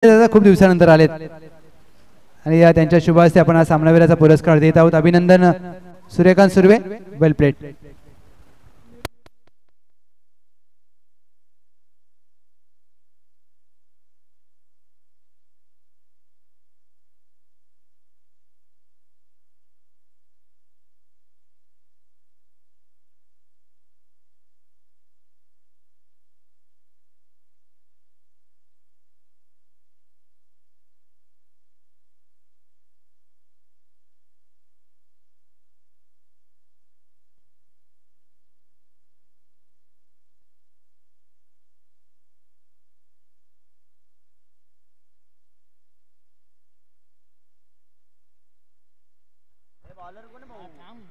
दादा खूप दिवसानंतर आलेत आणि या त्यांच्या शुभ हस्ते आपण सामनावीराचा पुरस्कार देत आहोत. अभिनंदन सूर्यकांत सुर्वे, वेल प्लेड.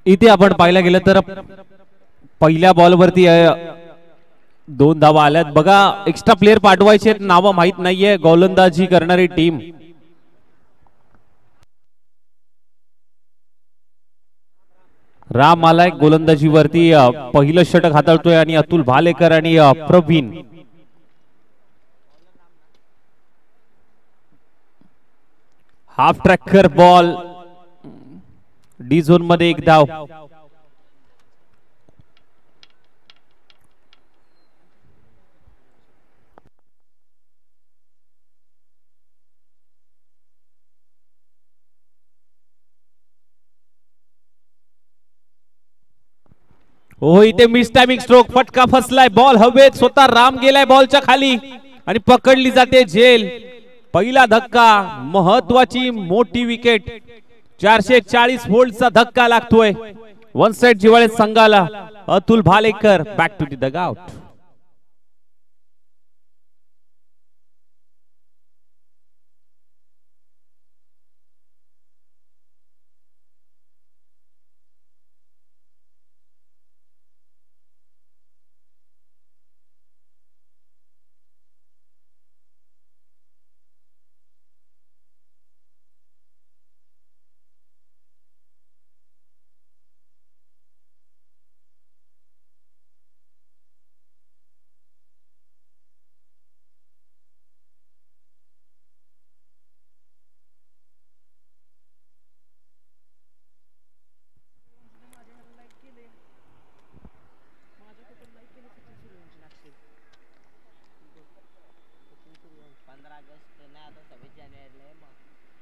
इथे आपण पाहायला गेलं तर पहिल्या बॉलवरती दोन धावा आल्यात. बघा एक्स्ट्रा प्लेयर पाठवायचे नाव माहित नाहीये गोलंदाजी करणारी टीम. राम आलाय गोलंदाजीवरती, पहिलं षटक हाताळतोय आणि अतुल भालेकर आणि Praveen. Half tracker ball, D zone मध्ये एक धाव. हो इथे मिस टायमिंग स्ट्रोक, फटका फसलाय, बॉल हवेत, स्वतः राम गेलाय बॉलच्या खाली आणि पकडली जाते झेल. पहिला धक्का, महत्वाची मोठी विकेट, 440 व्होल्टचा धक्का लागतोय वन साइड जिवाळे संघाला. Atul Bhalekar back to the dugout.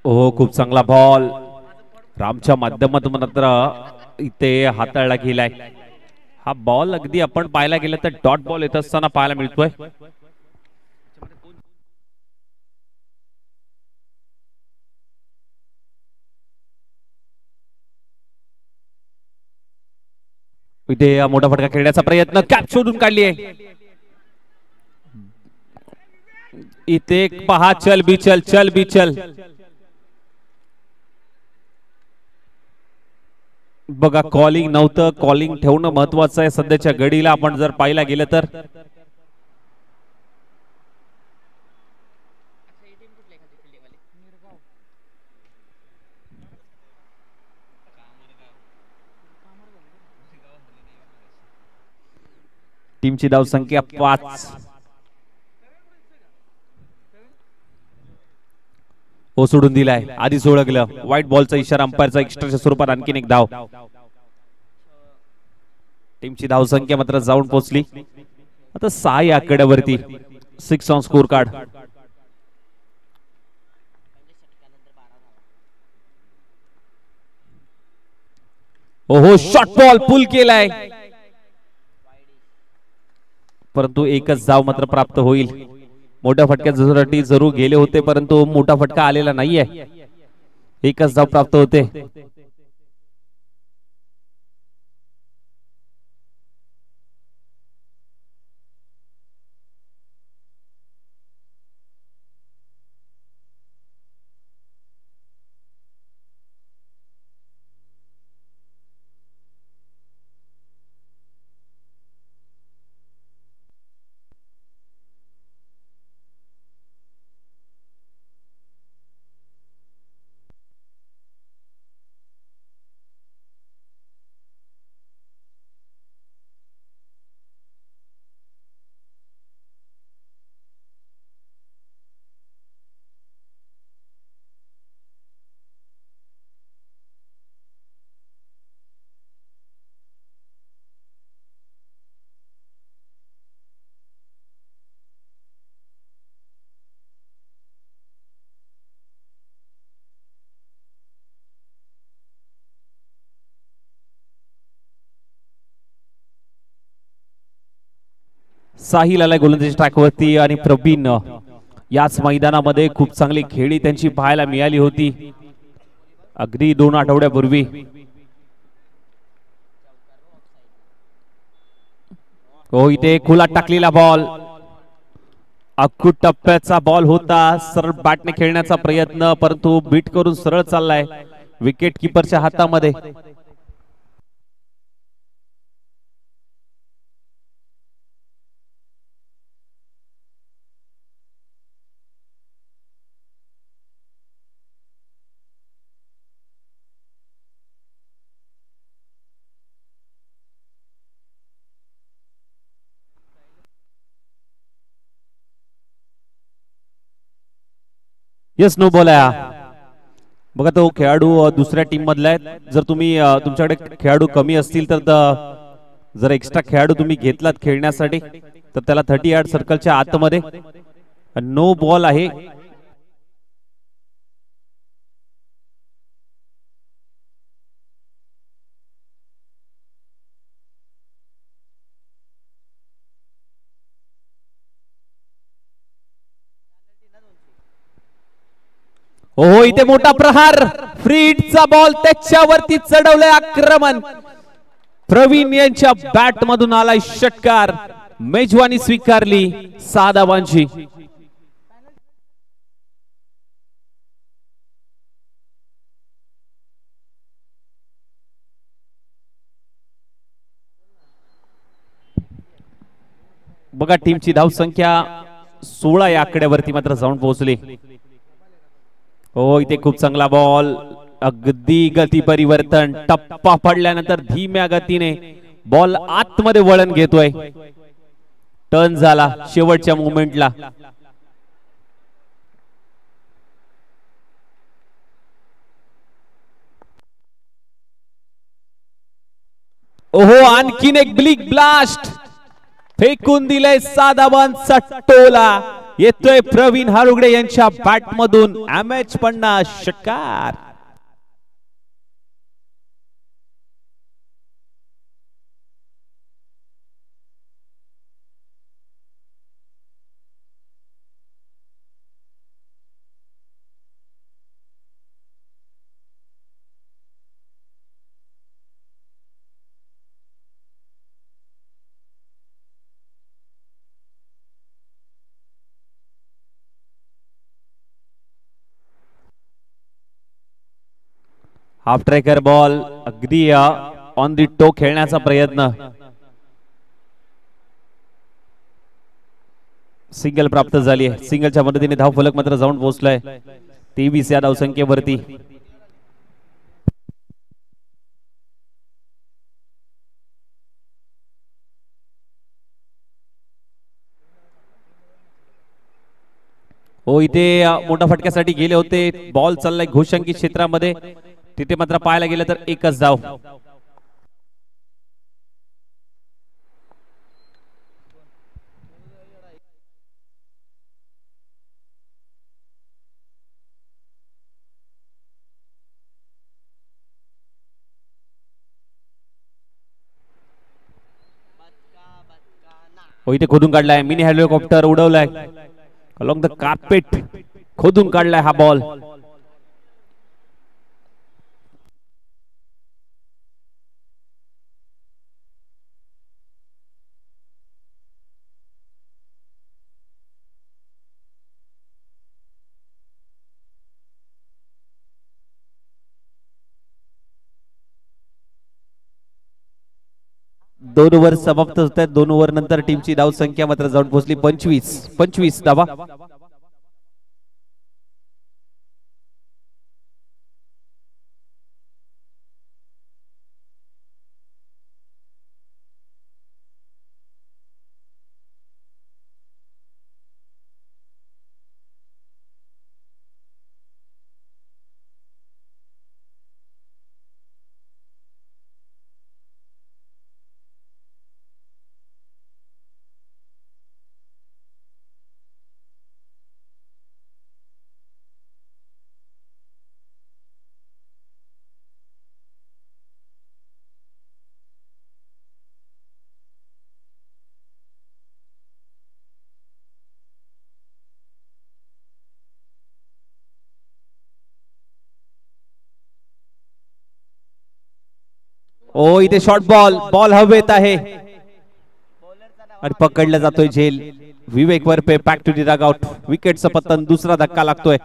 हो खूप चांगला बॉल रामच्या माध्यमातून मात्र इथे हाताळला गेलाय. हा बॉल अगदी आपण पाहायला गेलं तर डॉट बॉल येत असताना पाहायला मिळतोय. इथे मोठा फटका खेळण्याचा प्रयत्न, कॅच शोधून काढली आहे. इथे पहा, चल बिचल चल बिचल. बघा कॉलिंग नव्हतं, कॉलिंग ठेवणं महत्वाचं आहे सध्याच्या घडीला. आपण जर पाहायला गेलं तर टीमची धाव संख्या 5. हो सोडून दिलाय, आधीच ओळखलं. व्हाईट बॉलचा इशारा, अंपायरचा एक्स्ट्राच्या स्वरूपात आणखीन एक धाव. टीमची धाव संख्या मात्र जाऊन पोहोचली आता 6 या आकड्यावरती. 6 ऑन स्कोर कार्ड. ओहो शॉर्ट बॉल पुल केलाय, परंतु एकच धाव मात्र प्राप्त होईल. मोठ्या फटक्यासाठी जरूर गेले होते परंतु मोठा फटका आलेला नाहीये. एकच धाव प्राप्त होते. साहिल आलाय गोलंदाजी ट्रॅकवरती आणि प्रवीण याच मैदानामध्ये खूप चांगली खेळी त्यांची पाहायला मिळाली होती अगदी 2 आठवड्यापूर्वी. हो इथे खुला टाकलेला बॉल अक्कू टप्प्याचा बॉल होता. सरळ बॅटने खेळण्याचा प्रयत्न परंतु बीट करून सरळ चाललाय विकेट किपरच्या हातामध्ये. यस नो बॉल आहे. बघा तो खेळाडू दुसऱ्या टीम मधला आहे. जर तुम्ही तुमच्याकडे खेळाडू कमी असतील तर जर एक्स्ट्रा खेळाडू तुम्ही घेतलात खेळण्यासाठी तर त्याला 30 यार्ड सर्कलच्या आतमध्ये नो बॉल आहे. हो इथे मोठा प्रहार फ्रीडचा बॉल त्याच्यावरती चढवलंय आक्रमण. प्रवीण यांच्या बॅट मधून आलाय षटकार. मेजवानी स्वीकारली 6 धावांची. बघा टीमची धावसंख्या 16 या आकड्यावरती मात्र जाऊन पोहोचली. हो इथे खूप चांगला बॉल अगदी गती परिवर्तन टप्पा पडल्यानंतर धीम्या गतीने बॉल आतमध्ये वळण घेतोय. टर्न झाला शेवटच्या मोमेंटला. ओहो आणखीन एक ब्लिक ब्लास्ट फेकून दिलंय. 6 धावांचा टोला येतोय प्रवीण हारुगडे यांच्या बॅट मधून. एमएच 50 षटकार. हाफ ट्रॅकर बॉल अगदी ऑन दी टो खेळण्याचा प्रयत्न. सिंगल प्राप्त झाली आहे. सिंगलच्या मदतीने धाव फलक मात्र जाऊन पोहोचलाय 23 या धावसंख्येवरती. हो इथे मोठ्या फटक्यासाठी गेले होते. बॉल चाललाय घोषंकी क्षेत्रामध्ये. तिथे मात्र पाहायला गेलं तर एकच धाव. हो इथे खोदून काढलाय. मिनी हेलिकॉप्टर उडवलाय अलॉंग द कार्पेट. खोदून काढलाय हा बॉल. दोन ओव्हर समाप्त होत आहेत. 2 ओव्हर नंतर टीमची धाव संख्या मात्र जाऊन पोहोचली 25 धावा. ओ इथे शॉर्ट बॉल हवेत आहे आणि पकडला जातोय झेल. Vivek Varpe back to the dugout. विकेटचं पतन. दुसरा धक्का लागतोय.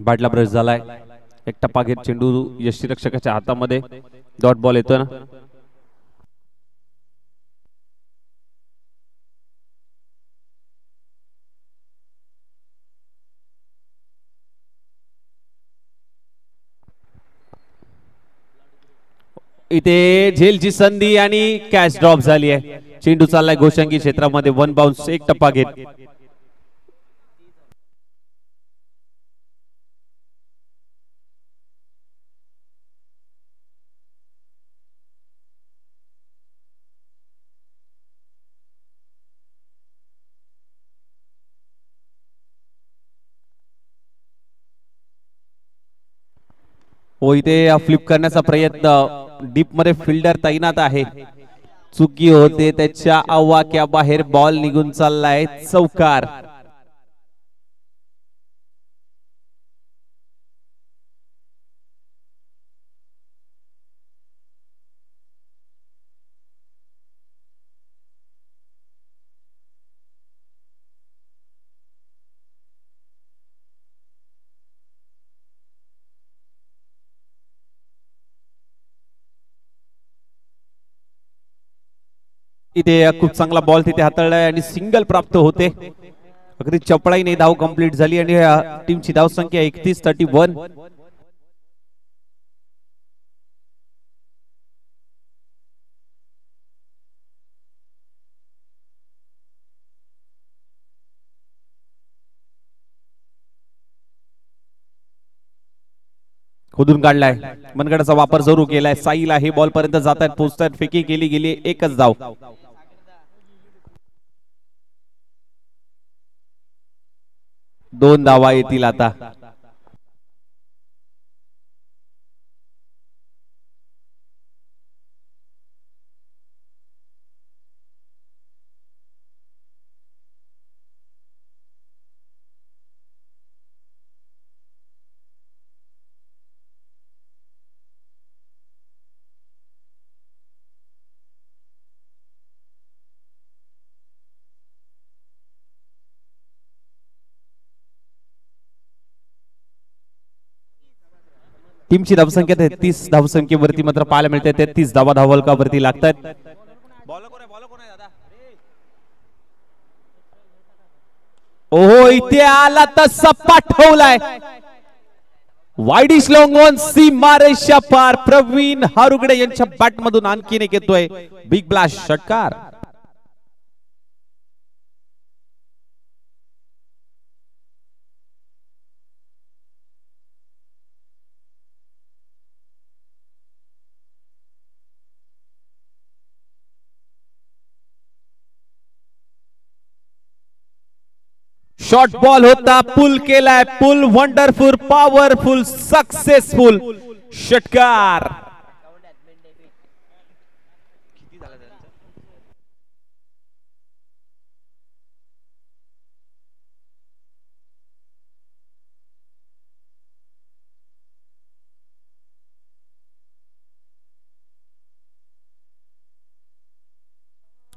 बॅटला ब्रश झालाय. एक टप्पा घेत चेंडू यष्टीरक्षकाच्या हातामध्ये. डॉट बॉल येतोय ना. इथे झेलची संधी आणि कॅच ड्रॉप झाली आहे. चेंडू चाललाय गोशंगी क्षेत्रामध्ये. One bounce. एक टप्पा घेत. हो इथे फ्लिप करण्याचा प्रयत्न. डीप मध्ये फिल्डर तैनात आहे. चुकी होते त्याच्या आवाक्या बाहेर. बॉल निघून चाललाय. चौकार. इथे खूप चांगला बॉल तिथे हाताळलाय आणि सिंगल प्राप्त होते. अगदी चपळाईने धाव कंप्लीट झाली आणि टीमची धाव संख्या 31-31. खोदून काढलाय. मनगडाचा वापर जरूर केलाय. साईल आहे. बॉल पर्यंत जातात पोहोचतात. फेकी केली गेली. एकच धाव. दोन धावा येतील आता. टीमची धावसंख्या 33 धावसंख्येवरती मात्र पाहायला मिळते. 33 धावा धावलकावरती लागतात. ओहो इथे आला तर सपाट ठेवलाय. वाईडिश लॉंग ऑन सीमारेषा पार. प्रवीण हारुगडे यांच्या बॅट मधून आणखीन एक येतोय. बिग ब्लास्ट षटकार. शॉर्ट बॉल होता. पुल केलाय. पुल वंडरफुल पॉवरफुल सक्सेसफुल षटकार.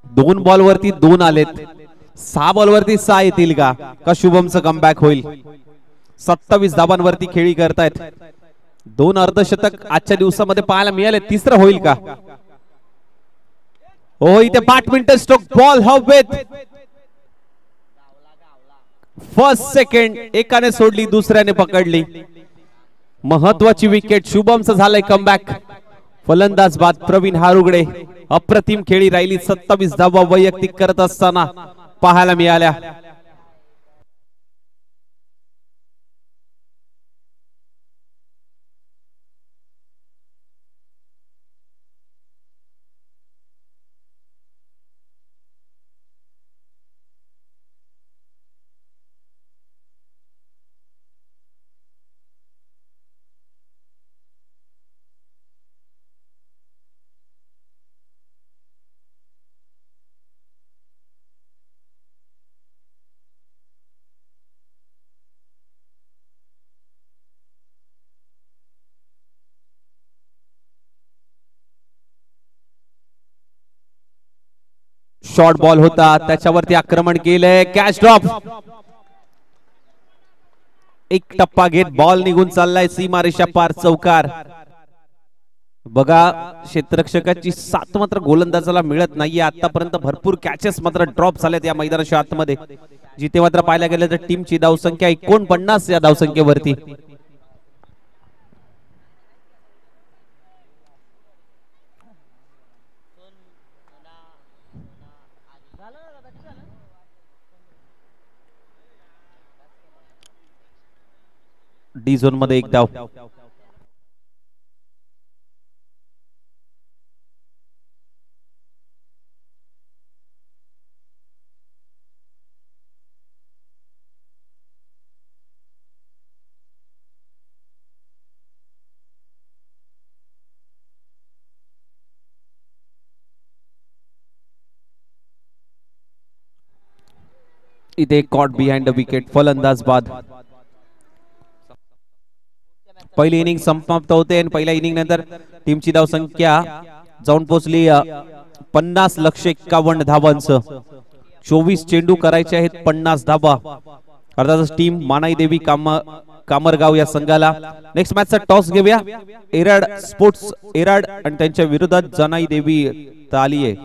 दोन बॉल वरती दोन आलेत. 6 बॉल वरती 6 येतील का शुभमचं कमबॅक होईल. 27 धाबांवरती खेळी करतायत. 2 अर्धशतक आजच्या दिवसामध्ये पाहायला मिळाले. तिसरं होईल का. हो इथे बॅडमिंटन स्ट्रोक. बॉल हवेत. फर्स्ट सेकंड एकाने सोडली दुसऱ्याने पकडली. महत्वाची विकेट. शुभमचं झालंय कमबॅक. फलंदाज बाद प्रवीण हारुगडे. अप्रतिम खेळी राहिली. 27 धावा वैयक्तिक करत असताना पाहायला मिळाल्या. शॉर्ट बॉल होता, त्याच्यावरती आक्रमण केलंय. Catch drop. एक टप्पा घेत बॉल निघून चाललाय सीमारेषा पार. चौकार. बघा क्षेत्ररक्षकाची साथ मात्र गोलंदाजाला मिळत नाहीये आतापर्यंत. भरपूर कॅचेस मात्र ड्रॉप झालेत या मैदानाच्या आतमध्ये. जिथे मात्र पाहायला गेलं तर टीमची धावसंख्या 49 या धावसंख्येवरती. डी झोन मध्ये एक धाव. इथे कॉट बिहाइंड द विकेट. फलंदाज बाद. पहिली इनिंग समाप्त होते आणि पहिल्या इनिंग नंतर टीमची धावसंख्या जाऊन पोहोचली 50,51,000 धावांचं. 24 चेंडू करायचे आहेत, 50 धावा. अर्थातच टीम मानाई देवी कामरगाव या संघाला. नेक्स्ट मॅचचा टॉस घेऊया. एराड स्पोर्ट्स एराड आणि त्यांच्या विरोधात जनाई देवी तालिये.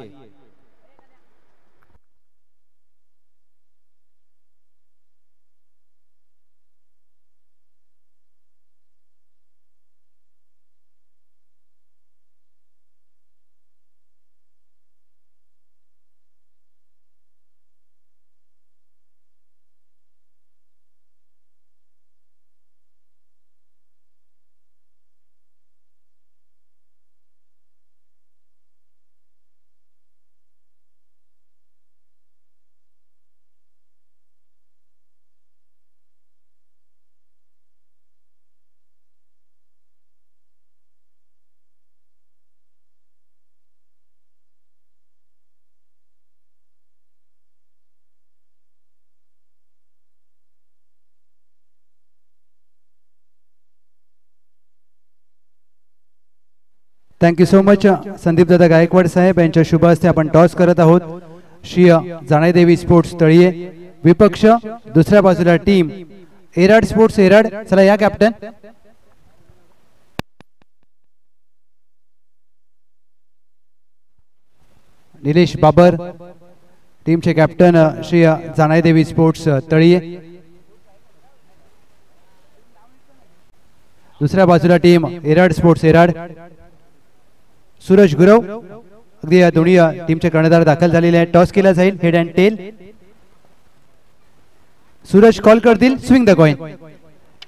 थँक्यू सो मच संदीप दादा गायकवाड साहेब यांच्या शुभ हस्ते आपण टॉस करत आहोत. श्री जानाईदेवी स्पोर्ट्स तळीये विपक्ष. दुसऱ्या बाजूला टीम एराड स्पोर्ट्स एराड. चला या कॅप्टन. निलेश बाबर टीमचे कॅप्टन श्री जानाईदेवी स्पोर्ट्स तळीये. दुसऱ्या बाजूला टीम एराड स्पोर्ट्स एराड. सूरज गुरव. अगदी या दोन्ही टीमचे कर्णधार दाखल झालेले आहेत. टॉस केला जाईल head and tail. Suraj call करतील. Swing the coin.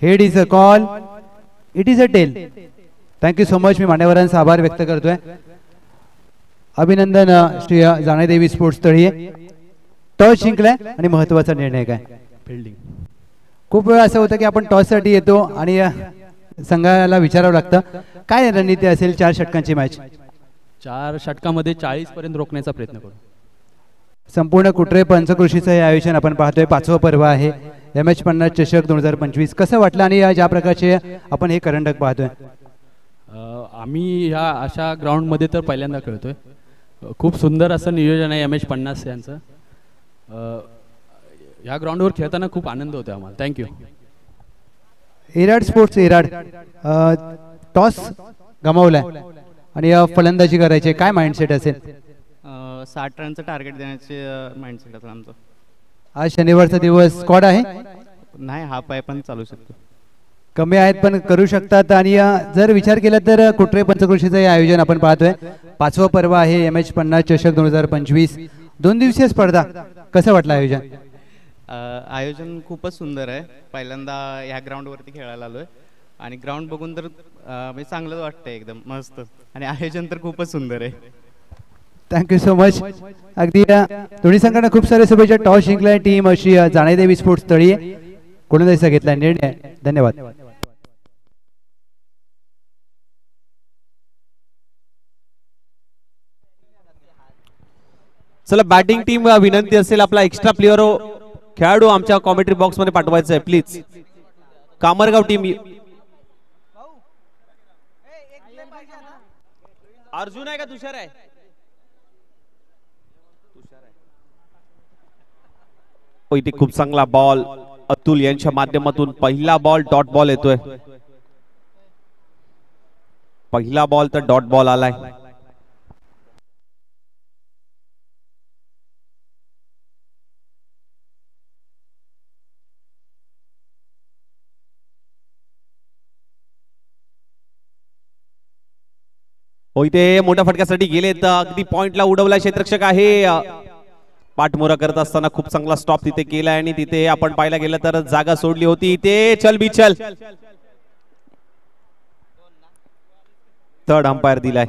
Head is a call, it is a tail. Thank you so much. मी मान्यवरांचा आभार व्यक्त करतोय. अभिनंदन श्री जानाईदेवी स्पोर्ट्स तळीये. टॉस जिंकलाय आणि महत्वाचा निर्णय काय? फिल्डिंग. खूप वेळा असं होतं की आपण टॉस साठी येतो आणि संघाला विचारावं लागतं काय रणनीती असेल 4 षटकांची मॅच. 4 षटकामध्ये 40 पर्यंत रोखण्याचा प्रयत्न करू. संपूर्ण कुटरे पंचकृषीचं हे आयोजन आपण पाहतोय. 5वं पर्व आहे MH50 चषक 2025. कसं वाटलं आणि ज्या प्रकारचे आपण हे करंडक पाहतोय? आम्ही ह्या अशा ग्राउंडमध्ये तर पहिल्यांदा खेळतोय. खूप सुंदर असं नियोजन आहे MH50 यांचं. ह्या ग्राउंडवर खेळताना खूप आनंद होतो आम्हाला. थँक्यू. एराड स्पोर्ट्स एराड टॉस गमावलाय आणि फलंदाजी करायची. काय माइंडसेट असेल? 60 रनचं टार्गेट देण्याचे माइंडसेट असेल आमचं. आज शनिवारचा दिवस. स्क्वॉड आहे? नाही, हाफ आहे पण चालू शकतो. कमी आहेत पण करू शकतात. आणि जर विचार केला तर कुटरे पंचक्रोशीचं हे आयोजन आपण पाहतोय. 5वं पर्व आहे MH50 चषक 2025. 2 दिवसीय स्पर्धा. कसं वाटलं आयोजन? आयोजन खूपच सुंदर आहे. पहिल्यांदा ह्या ग्राउंडवरती खेळायला आलोय आणि ग्राउंड बघून तर म्हणजे चांगलंच वाटतंय, एकदम मस्त. आणि आयोजन तर खूपच सुंदर आहे. Thank you so much. अगदी दोन्ही संघांना खूप सारे शुभेच्छा. टॉस जिंकलाय टीम अशी जाणेदेवी स्पोर्ट्स तळीये. कोणत्या घेतला निर्णय. धन्यवाद. चला बॅटिंग टीम विनंती असेल आपला एक्स्ट्रा प्लेयर खेळाडू आमच्या कॉमेंट्री बॉक्स मध्ये पाठवायचा आहे प्लीज. कामरगाव टीम. अर्जुन आहे का तुषार आहे? इथे खूप चांगला बॉल अतुल यांच्या माध्यमातून. पहिला बॉल डॉट बॉल येतोय. पहिला बॉल तर डॉट बॉल आलाय. हो इथे मोठ्या फटक्यासाठी गेलेत. अगदी पॉइंटला उडवला क्षेत्ररक्षक आहे. पाठमोरा करत असताना खूप चांगला स्टॉप तिथे केलाय आणि तिथे आपण पाहायला गेलं तर जागा सोडली होती. इथे चल बिचल. थर्ड अंपायर दिलाय.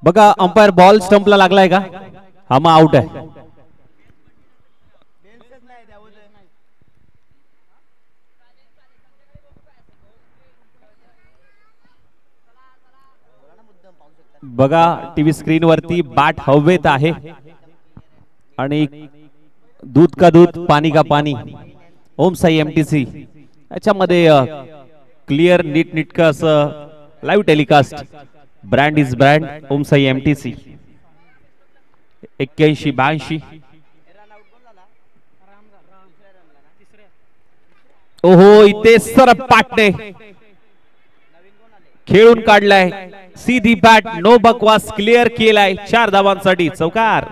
बघा अंपायर बॉल स्टंपला लागलाय का? हा मग आउट आहे. बघा टीव्ही स्क्रीन वरती बॅट हवेत आहे आणि दूध का दूध पाणी का पाणी. ओम साई MTC याच्यामध्ये क्लिअर नीटनेटकं असं live telecast. Brand is brand. Om Sai MTC. 81-82. ओहो इथे सरपाटने खेळून काढलाय. सीधी बॅट नो बकवास क्लिअर केलाय. 4 धावांसाठी चौकार.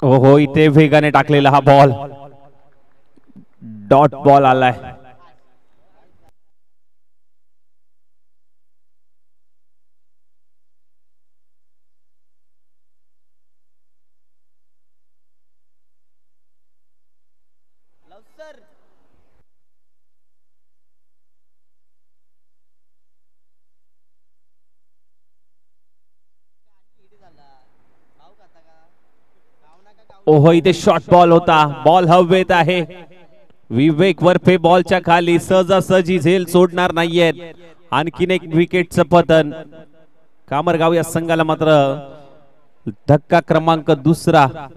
हो इथे वेगाने टाकलेला हा बॉल डॉट बॉल आलाय. ओहो इथे शॉर्ट बॉल होता. बॉल हवेत आहे. विवेक वरफे बॉलच्या खाली सहजासहजी झेल सोडणार नाहीयेत. आणखीन एक विकेटचं पतन. कामरगाव या संघाला मात्र धक्का क्रमांक 2.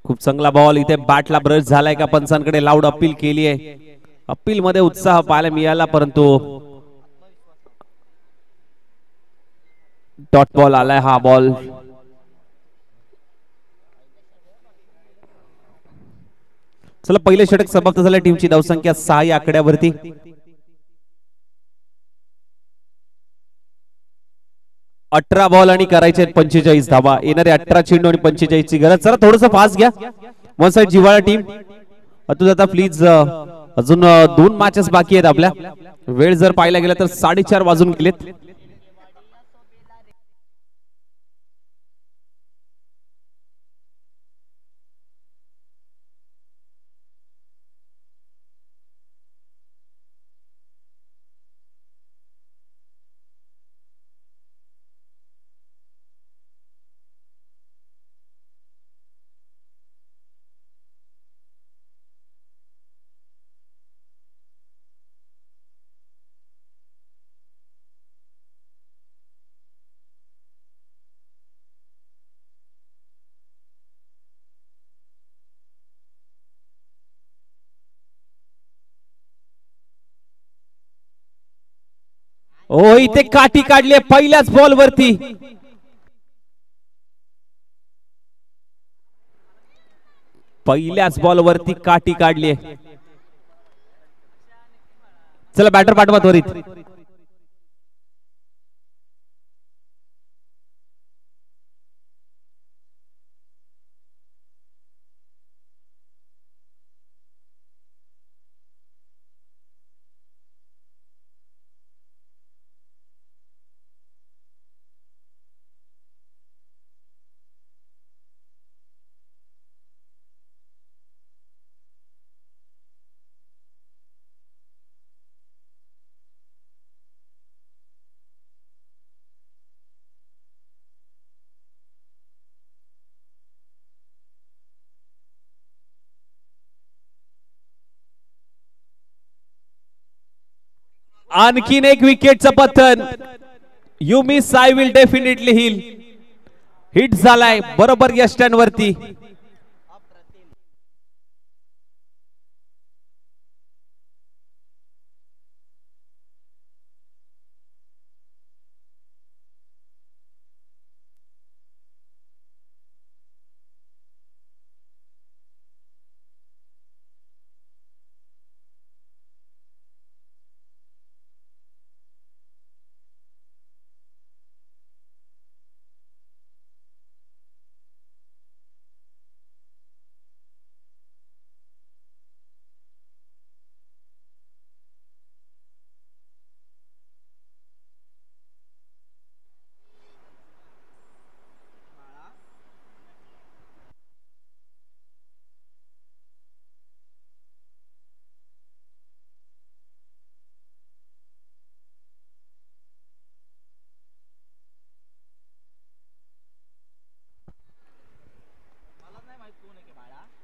खूप चांगला बॉल. इथे बॅटला ब्रश झालाय का पंचांकडे लाऊड अपील केली आहे. अपील मध्ये उत्साह पाहायला मिळाला, परंतु डॉट बॉल आलाय हा बॉल. चला पहिले षटक समाप्त झालं. टीमची धावसंख्या 6 या आकड्यावरती. अठरा बॉल आणि करायचे 45 धावा. येणारे 18 चेंडू आणि 45 ची गरज. चला थोडस फास्ट घ्या. वन साइड जिव्हाळा टीम. अतुल प्लीज. अजून 2 मॅचेस बाकी आहेत आपल्या. वेळ जर पाहायला गेला तर 4:30 वाजून गेलेत. ओ इथे काठी काढली पहिल्याच बॉल वरती. पहिल्याच बॉल वरती काठी काढली. चला बॅटर पाठवा त्वरित. आणखीन एक विकेटचं पतन. You miss I will definitely hill. Hit झालाय बरोबर या स्टँड वरती.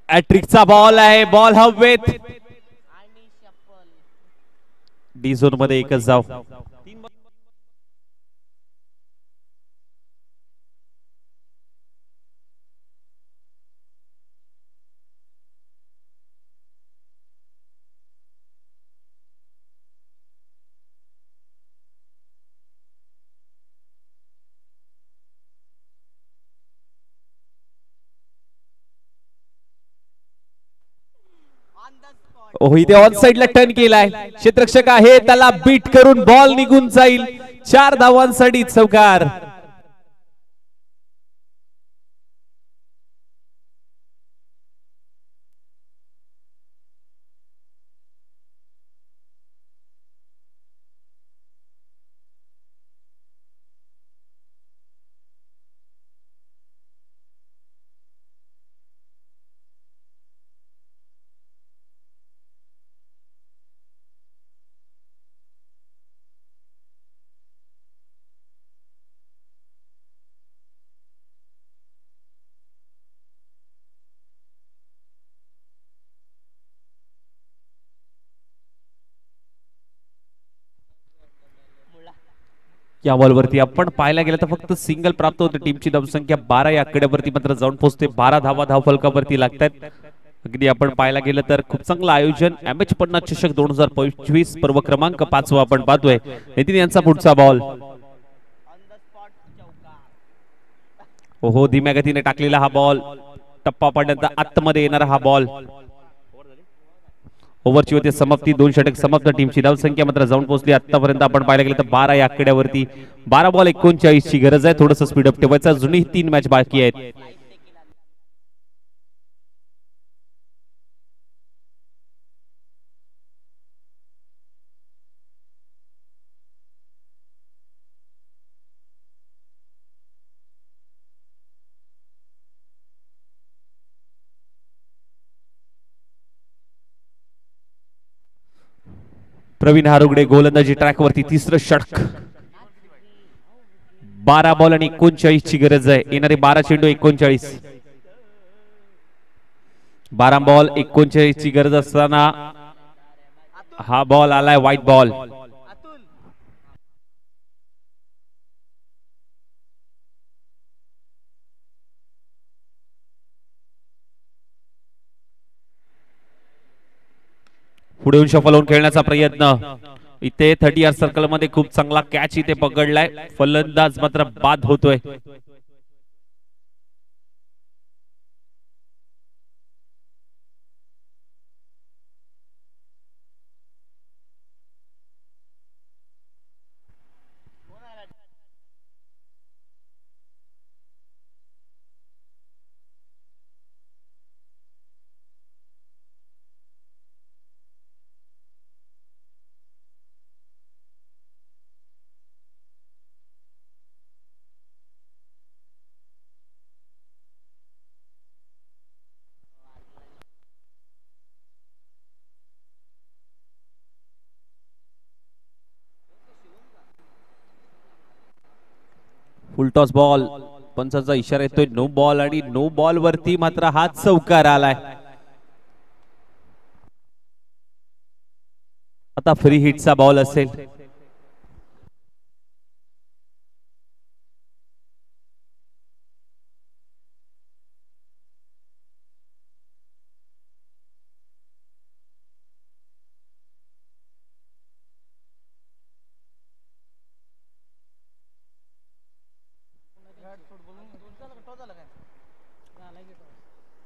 हॅट्रिकचा बॉल आहे. बॉल हवेत. डी झोन मध्ये एकच जाव. इथे ऑन साइडला टर्न केलाय. क्षेत्ररक्षक आहे त्याला बीट करून बॉल निघून जाईल. 4 धावांसाठी चौकार. या बॉलवरती आपण पाहायला गेलं तर फक्त सिंगल प्राप्त होते. टीमची धावसंख्या 12 या आकड्यावरती मात्र जाऊन पोहोचते. 12 धावा धावफलकावरती लागतात. अगदी आपण पाहायला गेलं तर खूप चांगलं आयोजन MH50 चषक 2025 पर्व क्रमांक 5 आपण पाहतोय. नितीन यांचा पुढचा बॉल. ओहो धीम्या गतीने टाकलेला हा बॉल. टप्पा पडल्यानंतर आतमध्ये येणारा हा बॉल. ओव्हरची होते समाप्ती. 2 षटक समाप्त. टीमची धावसंख्या मात्र जाऊन पोहोचली आतापर्यंत आपण पाहायला गेलं तर 12 या आकड्यावरती. 12 बॉल 39 ची गरज आहे. थोडंसं स्पीडअप ठेवायचं. अजूनही 3 मॅच बाकी आहेत. प्रवीण हारुगडे गोलंदाजी ट्रॅक वरती. तिसरं षटक. 12 बॉल आणि 39 ची गरज आहे. येणारे 12 चेंडू 39. 12 बॉल 39 ची गरज असताना हा बॉल आलाय व्हाईट बॉल. पुढे येऊन शफल होऊन खेळण्याचा प्रयत्न. इथे 30 यार्ड सर्कल मध्ये खूप चांगला कॅच इथे पकडलाय. फलंदाज मात्र बाद होतोय. फुल टॉस बॉल. पंचाचा इशारा येतोय नो बॉल आणि नो बॉल वरती मात्र हाच चौकार आलाय. आता फ्री हिटचा बॉल असेल.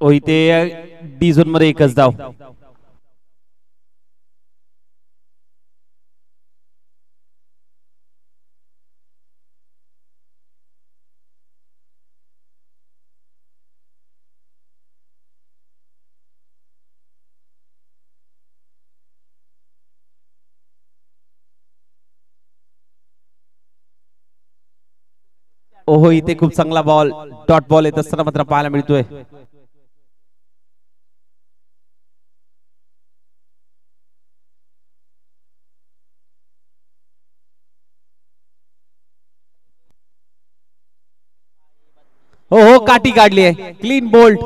ओ इथे डी झोन मध्ये एकच धाव. ओहो इथे खूप चांगला बॉल. डॉट बॉल येत असताना मात्र पाहायला मिळतोय. हो हो काठी काढली आहे. Clean bowled.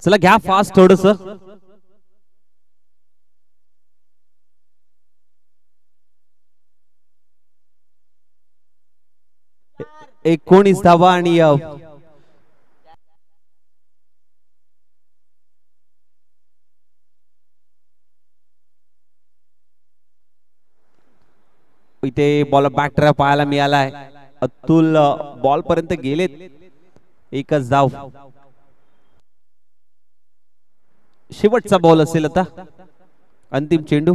चला घ्या फास्ट थोडस. एकोणीस धावा आणि इथे बॉल बॅटर पाहायला मिळालाय. अतुल बॉल पर्यंत गेलेत. एकच धाव. शेवटचा बॉल असेल आता. अंतिम चेंडू.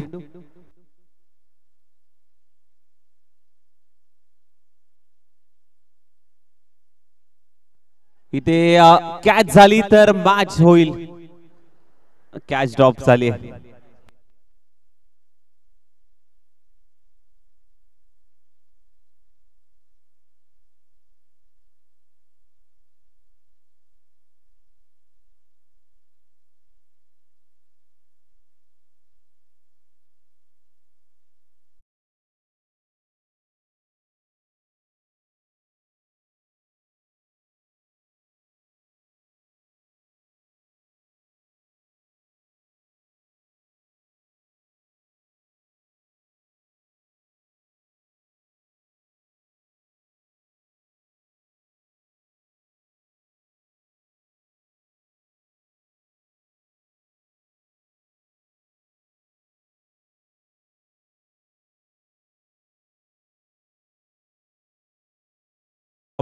इथे कॅच झाली तर मॅच होईल. कॅच ड्रॉप झाली.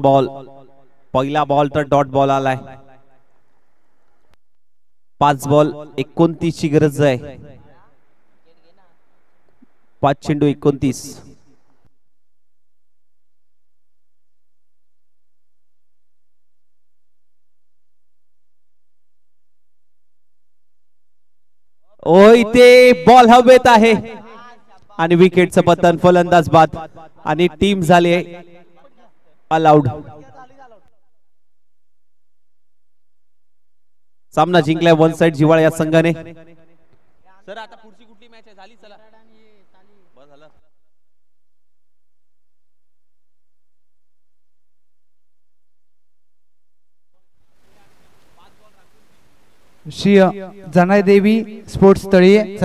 बॉल, पहिला बॉल तर डॉट बॉल आलाय. 5 बॉल 29 ची गरज आहे. 5 चेंडू 29. ओ इथे बॉल हवेत आहे आणि विकेटचं पतन, फलंदाज बाद आणि टीम झाले अलाउड. सामना जिंकलाय वन साइड जिवाळा या संघाने. सर आता पुढची कुठली मॅच आहे? झाली. चला बस झालं. श्री जानाई देवी स्पोर्ट्स तळीये.